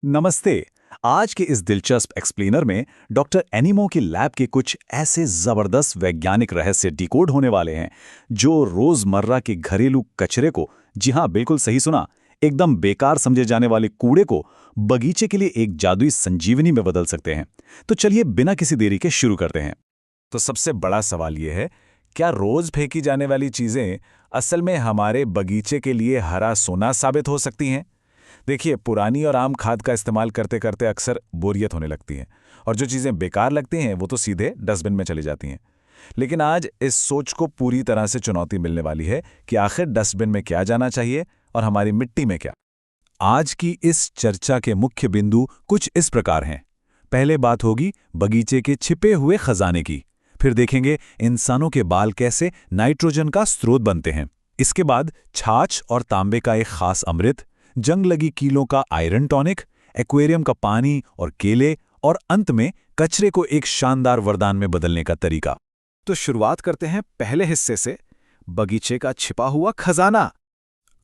नमस्ते। आज के इस दिलचस्प एक्सप्लेनर में डॉक्टर एनिमो की लैब के कुछ ऐसे जबरदस्त वैज्ञानिक रहस्य डिकोड होने वाले हैं जो रोजमर्रा के घरेलू कचरे को, जी हाँ बिल्कुल सही सुना, एकदम बेकार समझे जाने वाले कूड़े को बगीचे के लिए एक जादुई संजीवनी में बदल सकते हैं। तो चलिए बिना किसी देरी के शुरू करते हैं। तो सबसे बड़ा सवाल यह है, क्या रोज फेंकी जाने वाली चीजें असल में हमारे बगीचे के लिए हरा सोना साबित हो सकती हैं? देखिए, पुरानी और आम खाद का इस्तेमाल करते करते अक्सर बोरियत होने लगती है और जो चीज़ें बेकार लगती हैं वो तो सीधे डस्टबिन में चली जाती हैं। लेकिन आज इस सोच को पूरी तरह से चुनौती मिलने वाली है कि आखिर डस्टबिन में क्या जाना चाहिए और हमारी मिट्टी में क्या। आज की इस चर्चा के मुख्य बिंदु कुछ इस प्रकार हैं। पहले बात होगी बगीचे के छिपे हुए खजाने की। फिर देखेंगे इंसानों के बाल कैसे नाइट्रोजन का स्रोत बनते हैं। इसके बाद छाछ और तांबे का एक खास अमृत, जंग लगी कीलों का आयरन टॉनिक, एक्वेरियम का पानी और केले, और अंत में कचरे को एक शानदार वरदान में बदलने का तरीका। तो शुरुआत करते हैं पहले हिस्से से, बगीचे का छिपा हुआ खजाना।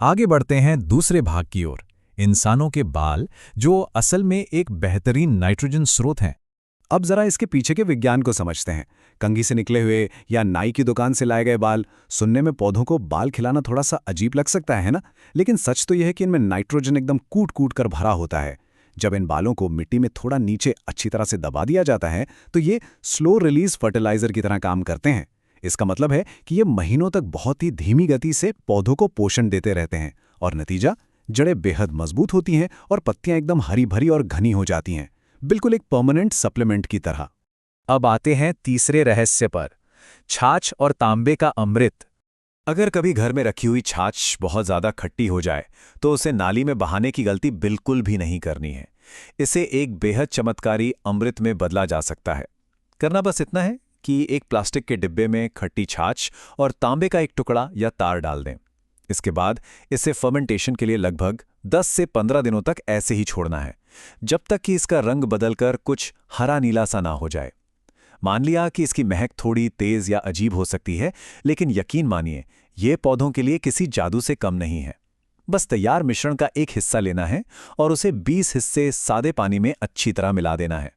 आगे बढ़ते हैं दूसरे भाग की ओर, इंसानों के बाल, जो असल में एक बेहतरीन नाइट्रोजन स्रोत हैं। अब जरा इसके पीछे के विज्ञान को समझते हैं। कंघी से निकले हुए या नाई की दुकान से लाए गए बाल, सुनने में पौधों को बाल खिलाना थोड़ा सा अजीब लग सकता है ना, लेकिन सच तो यह है कि इनमें नाइट्रोजन एकदम कूट कूट कर भरा होता है। जब इन बालों को मिट्टी में थोड़ा नीचे अच्छी तरह से दबा दिया जाता है तो ये स्लो रिलीज फर्टिलाइजर की तरह काम करते हैं। इसका मतलब है कि ये महीनों तक बहुत ही धीमी गति से पौधों को पोषण देते रहते हैं और नतीजा, जड़ें बेहद मजबूत होती हैं और पत्तियां एकदम हरी भरी और घनी हो जाती हैं, बिल्कुल एक परमानेंट सप्लीमेंट की तरह। अब आते हैं तीसरे रहस्य पर, छाछ और तांबे का अमृत। अगर कभी घर में रखी हुई छाछ बहुत ज्यादा खट्टी हो जाए तो उसे नाली में बहाने की गलती बिल्कुल भी नहीं करनी है। इसे एक बेहद चमत्कारी अमृत में बदला जा सकता है। करना बस इतना है कि एक प्लास्टिक के डिब्बे में खट्टी छाछ और तांबे का एक टुकड़ा या तार डाल दें। इसके बाद इसे फर्मेंटेशन के लिए लगभग 10 से 15 दिनों तक ऐसे ही छोड़ना है, जब तक कि इसका रंग बदलकर कुछ हरा नीला सा ना हो जाए। मान लिया कि इसकी महक थोड़ी तेज या अजीब हो सकती है, लेकिन यकीन मानिए ये पौधों के लिए किसी जादू से कम नहीं है। बस तैयार मिश्रण का एक हिस्सा लेना है और उसे 20 हिस्से सादे पानी में अच्छी तरह मिला देना है।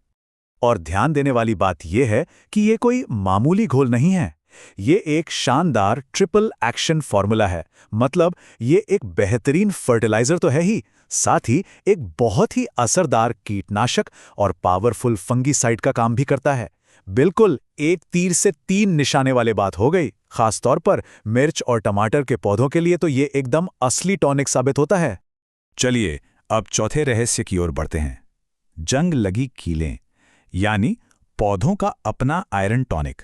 और ध्यान देने वाली बात यह है कि ये कोई मामूली घोल नहीं है, ये एक शानदार ट्रिपल एक्शन फॉर्मूला है। मतलब ये एक बेहतरीन फर्टिलाइजर तो है ही, साथ ही एक बहुत ही असरदार कीटनाशक और पावरफुल फंगीसाइड का काम भी करता है। बिल्कुल एक तीर से 3 निशाने वाले बात हो गई। खासतौर पर मिर्च और टमाटर के पौधों के लिए तो ये एकदम असली टॉनिक साबित होता है। चलिए अब चौथे रहस्य की ओर बढ़ते हैं, जंग लगी कीलें, यानी पौधों का अपना आयरन टॉनिक।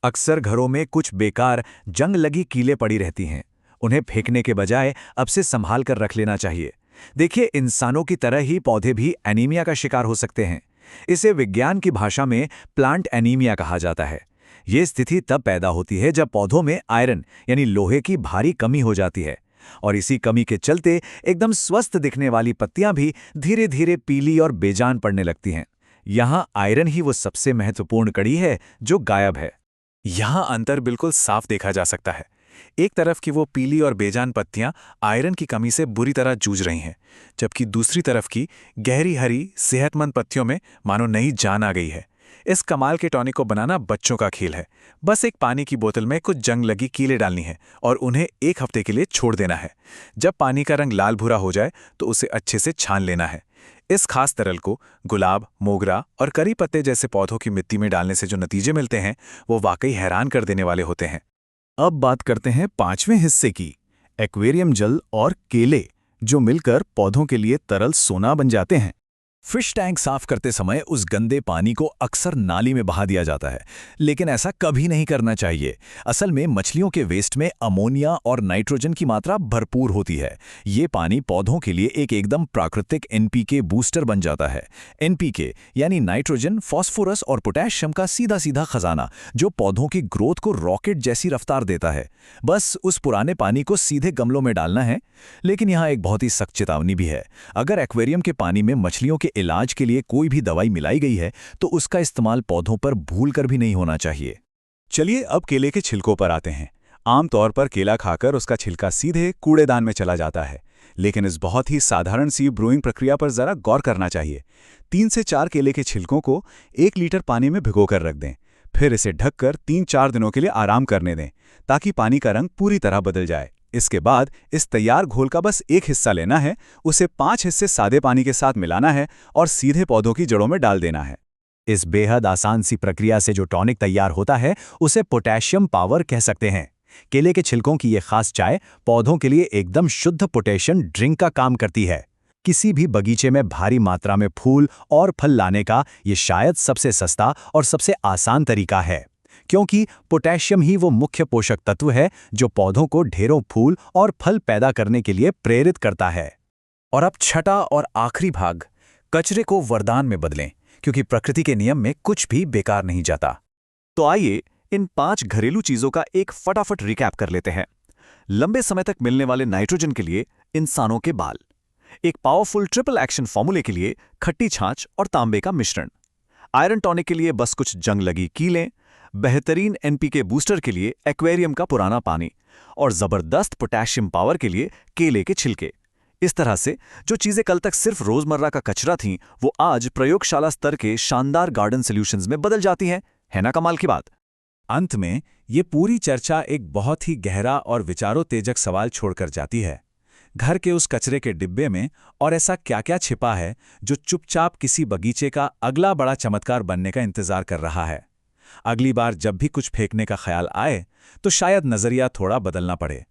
अक्सर घरों में कुछ बेकार जंग लगी कीलें पड़ी रहती हैं। उन्हें फेंकने के बजाय अब से संभाल कर रख लेना चाहिए। देखिए, इंसानों की तरह ही पौधे भी एनीमिया का शिकार हो सकते हैं। इसे विज्ञान की भाषा में प्लांट एनीमिया कहा जाता है। ये स्थिति तब पैदा होती है जब पौधों में आयरन यानी लोहे की भारी कमी हो जाती है, और इसी कमी के चलते एकदम स्वस्थ दिखने वाली पत्तियां भी धीरे धीरे पीली और बेजान पड़ने लगती हैं। यहाँ आयरन ही वो सबसे महत्वपूर्ण कड़ी है जो गायब है। यहाँ अंतर बिल्कुल साफ देखा जा सकता है। एक तरफ की वो पीली और बेजान पत्तियां आयरन की कमी से बुरी तरह जूझ रही हैं, जबकि दूसरी तरफ की गहरी हरी सेहतमंद पत्तियों में मानो नई जान आ गई है। इस कमाल के टॉनिक को बनाना बच्चों का खेल है। बस एक पानी की बोतल में कुछ जंग लगी कीलें डालनी है और उन्हें 1 हफ्ते के लिए छोड़ देना है। जब पानी का रंग लाल भूरा हो जाए तो उसे अच्छे से छान लेना है। इस खास तरल को गुलाब, मोगरा और करी पत्ते जैसे पौधों की मिट्टी में डालने से जो नतीजे मिलते हैं वो वाकई हैरान कर देने वाले होते हैं। अब बात करते हैं 5वें हिस्से की, एक्वेरियम जल और केले, जो मिलकर पौधों के लिए तरल सोना बन जाते हैं। फिश टैंक साफ करते समय उस गंदे पानी को अक्सर नाली में बहा दिया जाता है, लेकिन ऐसा कभी नहीं करना चाहिए। असल में मछलियों के वेस्ट में अमोनिया और नाइट्रोजन की मात्रा भरपूर होती है। ये पानी पौधों के लिए एक एकदम प्राकृतिक एनपीके बूस्टर बन जाता है। एनपीके यानी नाइट्रोजन, फास्फोरस और पोटेशियम का सीधा सीधा खजाना, जो पौधों की ग्रोथ को रॉकेट जैसी रफ्तार देता है। बस उस पुराने पानी को सीधे गमलों में डालना है। लेकिन यहाँ एक बहुत ही सख्त चेतावनी भी है। अगर एक्वेरियम के पानी में मछलियों के इलाज के लिए कोई भी दवाई मिलाई गई है तो उसका इस्तेमाल पौधों पर भूलकर भी नहीं होना चाहिए। चलिए अब केले के छिलकों पर आते हैं। आमतौर पर केला खाकर उसका छिलका सीधे कूड़ेदान में चला जाता है, लेकिन इस बहुत ही साधारण सी ब्रूइंग प्रक्रिया पर जरा गौर करना चाहिए। 3 से 4 केले के छिलकों को 1 लीटर पानी में भिगोकर रख दें। फिर इसे ढककर 3-4 दिनों के लिए आराम करने दें, ताकि पानी का रंग पूरी तरह बदल जाए। इसके बाद इस तैयार घोल का बस एक हिस्सा लेना है, उसे 5 हिस्से सादे पानी के साथ मिलाना है और सीधे पौधों की जड़ों में डाल देना है। इस बेहद आसान सी प्रक्रिया से जो टॉनिक तैयार होता है उसे पोटेशियम पावर कह सकते हैं। केले के छिलकों की ये खास चाय पौधों के लिए एकदम शुद्ध पोटेशियम ड्रिंक का काम करती है। किसी भी बगीचे में भारी मात्रा में फूल और फल लाने का ये शायद सबसे सस्ता और सबसे आसान तरीका है, क्योंकि पोटेशियम ही वो मुख्य पोषक तत्व है जो पौधों को ढेरों फूल और फल पैदा करने के लिए प्रेरित करता है। और अब छठा और आखिरी भाग, कचरे को वरदान में बदलें, क्योंकि प्रकृति के नियम में कुछ भी बेकार नहीं जाता। तो आइए इन 5 घरेलू चीजों का एक फटाफट रिकैप कर लेते हैं। लंबे समय तक मिलने वाले नाइट्रोजन के लिए इंसानों के बाल, एक पावरफुल ट्रिपल एक्शन फॉर्मूले के लिए खट्टी छाछ और तांबे का मिश्रण, आयरन टॉनिक के लिए बस कुछ जंग लगी कीलें, बेहतरीन एनपीके बूस्टर के लिए एक्वेरियम का पुराना पानी और जबरदस्त पोटेशियम पावर के लिए केले के छिलके। इस तरह से जो चीजें कल तक सिर्फ रोजमर्रा का कचरा थीं, वो आज प्रयोगशाला स्तर के शानदार गार्डन सॉल्यूशंस में बदल जाती हैं। है ना कमाल की बात? अंत में ये पूरी चर्चा एक बहुत ही गहरा और विचारोत्तेजक सवाल छोड़कर जाती है। घर के उस कचरे के डिब्बे में और ऐसा क्या-क्या छिपा है जो चुपचाप किसी बगीचे का अगला बड़ा चमत्कार बनने का इंतजार कर रहा है? अगली बार जब भी कुछ फेंकने का ख्याल आए तो शायद नजरिया थोड़ा बदलना पड़े।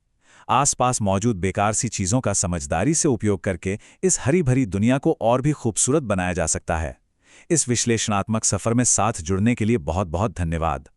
आसपास मौजूद बेकार सी चीजों का समझदारी से उपयोग करके इस हरी भरी दुनिया को और भी खूबसूरत बनाया जा सकता है। इस विश्लेषणात्मक सफर में साथ जुड़ने के लिए बहुत बहुत धन्यवाद।